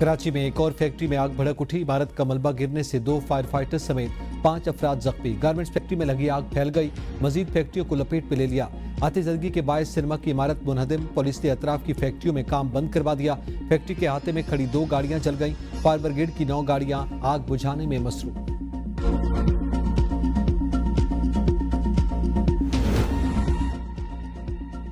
कराची में एक और फैक्ट्री में आग भड़क उठी। इमारत का मलबा गिरने से 2 फायर फाइटर्स समेत 5 अफराद जख्मी। गारमेंट्स फैक्ट्री में लगी आग फैल गई, मजीद फैक्ट्रियों को लपेट में ले लिया। आतिशबाजी के बायस सिनेमा की इमारत मुनहदिम। पुलिस ने अतराफ की फैक्ट्रियों में काम बंद करवा दिया। फैक्ट्री के अहाते में खड़ी 2 गाड़ियां जल गईं। फायर ब्रिगेड की 9 गाड़ियां आग बुझाने में मसरूफ।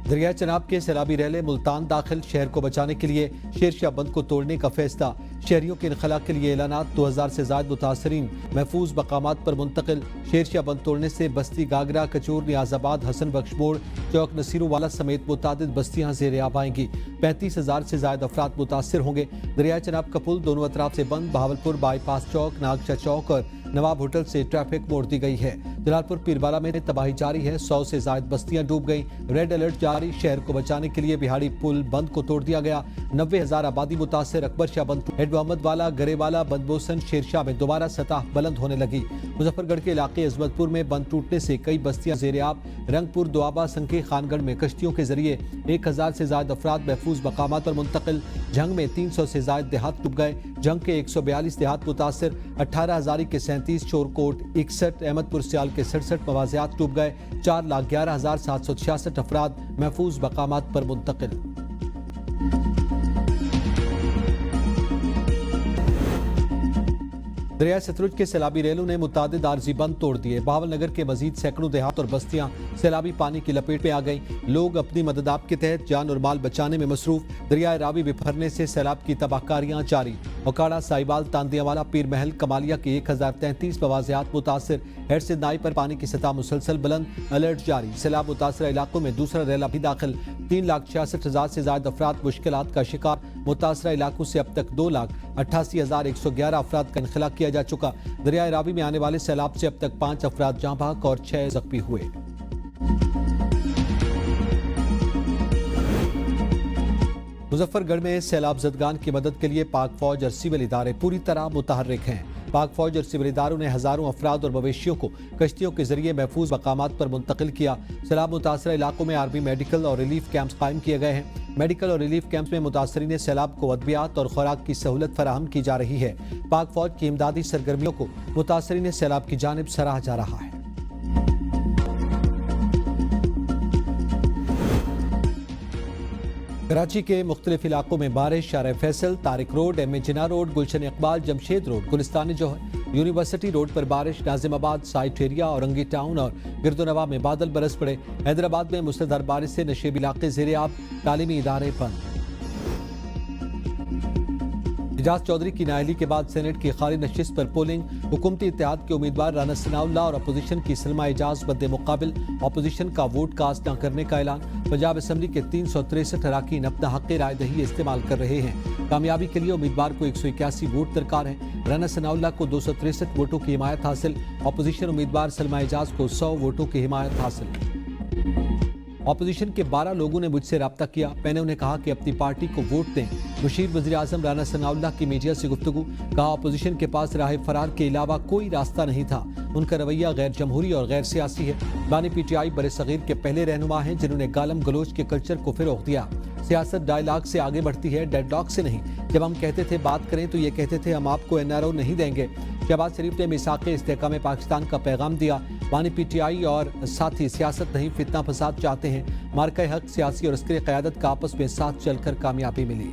दरियाए चनाब के सैलाबी रैले मुल्तान दाखिल। शहर को बचाने के लिए शेरशाह बंद को तोड़ने का फैसला। शहरियों के इनखला के लिए ऐलानात। 2000 से ज्यादा मुतासरीन महफूज मकामात पर मुंतकिल। शेरशाह बंद तोड़ने से बस्ती गागरा, कचूर, नियाजाबाद, हसन बख्श मोड़, चौक नसीरुवाला समेत मुतादिद बस्तियां ज़ेर आब आएंगी। 35,000 से ज्यादा अफराद मुतासर होंगे। दरियाए चनाब का पुल दोनों अतराफ से बंद। बहावलपुर बाईपास चौक, नागशा चौक और नवाब होटल से ट्रैफिक मोड़ दी गई है। जलालपुर पीरवाला में तबाही जारी है। 100 से ज्यादा बस्तियां डूब गई। रेड अलर्ट जारी। शहर को बचाने के लिए बिहाड़ी पुल बंद को तोड़ दिया गया। 90,000 आबादी मुतासर। अकबर शाह बंद, हेड मोहम्मद वाला, गरेवाला, बंदबोसन, शेरशाह में दोबारा सतह बुलंद होने लगी। मुजफ्फरगढ़ के इलाके अजमतपुर में बंद टूटने से कई बस्तियां ज़ेर आब। रंगपुर, दुआबा, संके, खानगढ़ में कश्तियों के जरिए 1000 से ज्यादा अफराद महफूज मकामात पर मुंतकिल। जंग में 300 से ज्यादा देहात डूब गए। जंग के 142 देहात मुतासर। 18 हजारी के 37, शोरकोट 61, अहमदपुर सियाल के 67 मवाजियात डूब गए। 4,11,766 अफराद महफूज मकामात पर मुंतकिल। दरिया सतलुज के सैलाबी रेलों ने मुतादिद आर्जी बंद तोड़ दिए। बहावल नगर के मजीद सैकड़ों देहात और बस्तियां सैलाबी पानी की लपेट में आ गई। लोग अपनी मददाब के तहत जान और माल बचाने में मसरूफ। दरिया रावी बिफरने से सैलाब की तबाहकारियां जारी। ओकाड़ा, साहिबाल, तांदियावाला, पीर महल, कमालिया के 1033 मवाजियात मुतासर। हेड से नाई पर पानी की सतह मुसलसल बुलंद। अलर्ट जारी। सैलाब मुतासर इलाकों में दूसरा रेला भी दाखिल। 3,66,000 से ज्यादा अफराद मुश्किलात का शिकार। मुतासरा इलाकों से अब तक 2,88,111 अफराद का इनखला किया जा चुका। दरिया रावी में आने वाले सैलाब से अब तक 5 अफराद जाँ बहक और 6 जख्मी हुए। मुजफ्फरगढ़ में सैलाब ज़दगान की मदद के लिए पाक फौज और सिविल इदारे पूरी तरह मुतहर्रिक हैं। पाक फौज और सिविल इदारों ने हजारों अफराद और मवेशियों को कश्तियों के जरिए महफूज मकामात पर मुंतकिल किया। सैलाब मुतासरा इलाकों में आर्मी मेडिकल और रिलीफ कैंप्स कायम किए गए हैं। मेडिकल और रिलीफ कैंप्स में मुतासरीन सैलाब को अद्वियात और खुराक की सहूलत फराहम की जा रही है। पाक फौज की इमदादी सरगर्मियों को मुतासरीन सैलाब की जानिब सराहा जा रहा है। कराची के मुख्तलिफ इलाकों में बारिश। Shah Faisal, Tariq road, M A Jinnah road, Gulshan Iqbal, Jamshed road, Gulistan Jauhar, university road पर बारिश। Nazimabad, site area, Orangi town और गिरदोनवा में बादल बरस पड़े। हैदराबाद में मुसलधार बारिश से नशेब इलाके ज़ेर आब। तालीमी इदारे बंद। इजाज चौधरी की नाअहली के बाद सेनेट की खाली नशिस्त पर पोलिंग। हुकूमती इत्तेहाद के उम्मीदवार राना सनाउल्लाह और अपोजिशन की सलमा एजाज बदे मुकाबिल। अपोजिशन का वोट कास्ट न करने का ऐलान। पंजाब असम्बली के 363 अरकान अपना हक राय दही इस्तेमाल कर रहे हैं। कामयाबी के लिए उम्मीदवार को 181 वोट दरकार है। राना सनाउल्लाह को 263 वोटों की हिमायत हासिल। अपोजिशन उम्मीदवार सलमा एजाज को 100 वोटों की हिमायत हासिल। अपोजिशन के 12 लोगों ने मुझसे रब्ता किया। मैंने उन्हें कहा कि अपनी पार्टी को वोट दें। मुशीर वज़ीर आज़म राना सनाउल्लाह की मीडिया से गुफ्तगू। कहा अपोजिशन के पास राह फरार के अलावा कोई रास्ता नहीं था। उनका रवैया गैर जमहूरी और गैर सियासी है। बानी PTI बड़े सगीर के पहले रहनुमा हैं जिन्होंने गालम गलोच के कल्चर को फ़रोग़ दिया। सियासत डायलॉग से आगे बढ़ती है, डेडलॉक से नहीं। जब हम कहते थे बात करें तो ये कहते थे हम आपको NRO नहीं देंगे। शहबाज शरीफ ने मिसाक़ इस्तेहकाम पाकिस्तान का पैगाम दिया। बानी PTI और साथी सियासत नहीं फितना फसाद चाहते हैं। मार्का हक सियासी और अस्करी क़यादत का आपस में साथ चलकर कामयाबी मिली।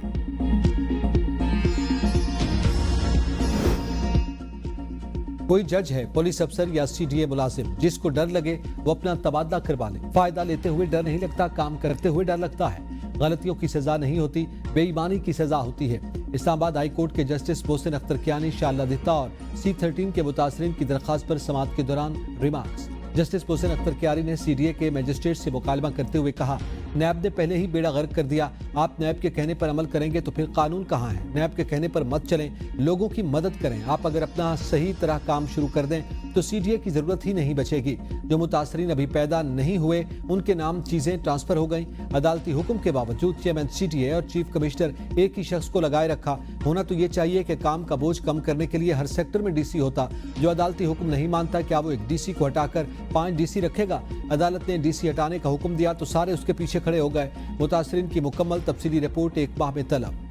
कोई जज है, पुलिस अफसर या CDA मुलाजिम, जिसको डर लगे वो अपना तबादला करवा ले। फायदा लेते हुए डर नहीं लगता, काम करते हुए डर लगता है। गलतियों की सजा नहीं होती, बेईमानी की सजा होती है। इस्लामाबाद हाई कोर्ट के जस्टिस मोहसिन अख्तर कियानी, शाह दिता और C13 के मुतासरीन की दरख्वास्त पर समाअत के दौरान रिमार्क्स। जस्टिस मोहसिन अख्तर कियानी ने CDA के मजिस्ट्रेट से मुकालमा करते हुए कहा, नैब ने पहले ही बेड़ा गर्क कर दिया। आप नैब के कहने पर अमल करेंगे तो फिर कानून कहाँ है। नैब के कहने पर मत चलें, लोगों की मदद करें। आप अगर अपना सही तरह काम शुरू कर दें तो CDA की जरूरत ही नहीं बचेगी। जो मुतासरीन अभी पैदा नहीं हुए उनके नाम चीजें ट्रांसफर हो गई। अदालती हुक्म के बावजूद चेयरमैन CDA और चीफ कमिश्नर एक ही शख्स को लगाए रखा। होना तो ये चाहिए कि काम का बोझ कम करने के लिए हर सेक्टर में DC होता। जो अदालती हुक्म नहीं मानता, क्या वो एक DC को हटाकर 5 DC रखेगा? अदालत ने DC हटाने का हुक्म दिया तो सारे उसके पीछे खड़े हो गए। मुतासरीन की मुकम्मल तफसीली रिपोर्ट एक माह में तलब।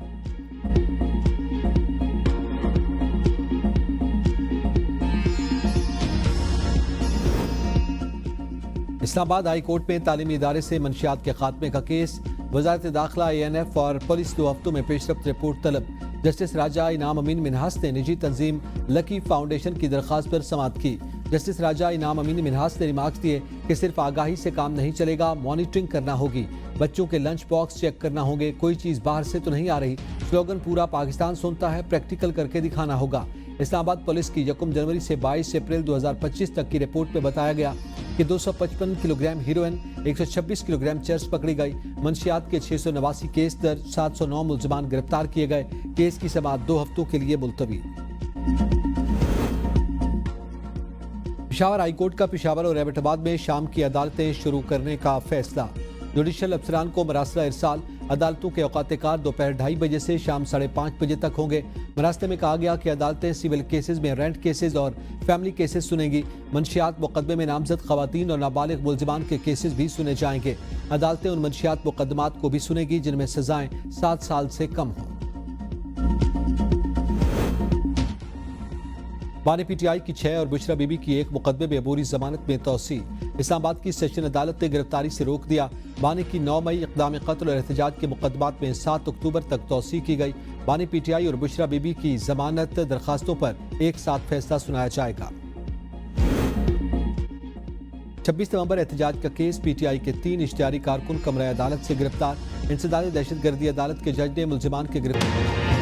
اسلام آباد ہائی کورٹ میں تعلیمی ادارے سے منشیات کے خاتمے کا کیس، وزارت داخلہ ANF اور پولیس 2 ہفتوں میں پیش رفت رپورٹ طلب۔ جسٹس راجہ انعام امین منہاس نے نجی تنظیم لکی فاؤنڈیشن کی درخواست پر سماعت کی۔ جسٹس راجہ انعام امین منہاس نے ریمارکس دیے کہ صرف آگاہی سے کام نہیں چلے گا، مانیٹرنگ کرنا ہوگی، بچوں کے لنچ باکس چیک کرنا ہوں گے، کوئی چیز باہر سے تو نہیں آ رہی، سلوگن پورا پاکستان سنتا ہے، پریکٹیکل کر کے دکھانا ہوگا۔ اسلام آباد پولیس کی 1 جنوری سے 22 اپریل 2025 تک کی رپورٹ میں بتایا گیا کہ 255 kilo gram heroine, 126 kilo gram چرس پکڑی گئی، منشیات کے 689 کیس درج، 709 ملزمان گرفتار کیے گئے۔ کیس کی سماعت 2 ہفتوں کے لیے ملتوی۔ پشاور ہائی کورٹ کا پشاور اور ایبٹ آباد میں شام کی عدالتیں شروع کرنے کا فیصلہ۔ جوڈیشل افسران کو مراسلہ ارسال، عدالتوں کے اوقات کار دوپہر 2:30 بجے سے شام 5:30 بجے تک ہوں گے۔ مراسلے میں کہا گیا کہ عدالتیں سول کیسز میں رینٹ کیسز اور فیملی کیسز سنیں گی، منشیات مقدمے میں نامزد خواتین اور نابالغ ملزمان کے کیسز بھی سنے جائیں گے۔ عدالتیں ان منشیات مقدمات کو بھی سنے گی جن میں سزائیں 7 سال سے کم ہوں۔ بانی PTI کی 6 اور بشرا بی بی کی 1 مقدمے میں عبوری ضمانت میں توسیع۔ اسلام آباد کی سیشن عدالت نے گرفتاری سے روک دیا۔ بانی کی 9 مئی اقدام قتل اور احتجاج کے مقدمات میں 7 اکتوبر تک توسیع کی گئی۔ بانی PTI اور بشرا بی بی کی ضمانت درخواستوں پر ایک ساتھ فیصلہ سنایا جائے گا۔ 26 نومبر احتجاج کا کیس، PTI کے 3 اشتہاری کارکن کمرہ عدالت سے گرفتار۔ انسداد دہشت گردی عدالت کے جج نے ملزمان کے گرفتار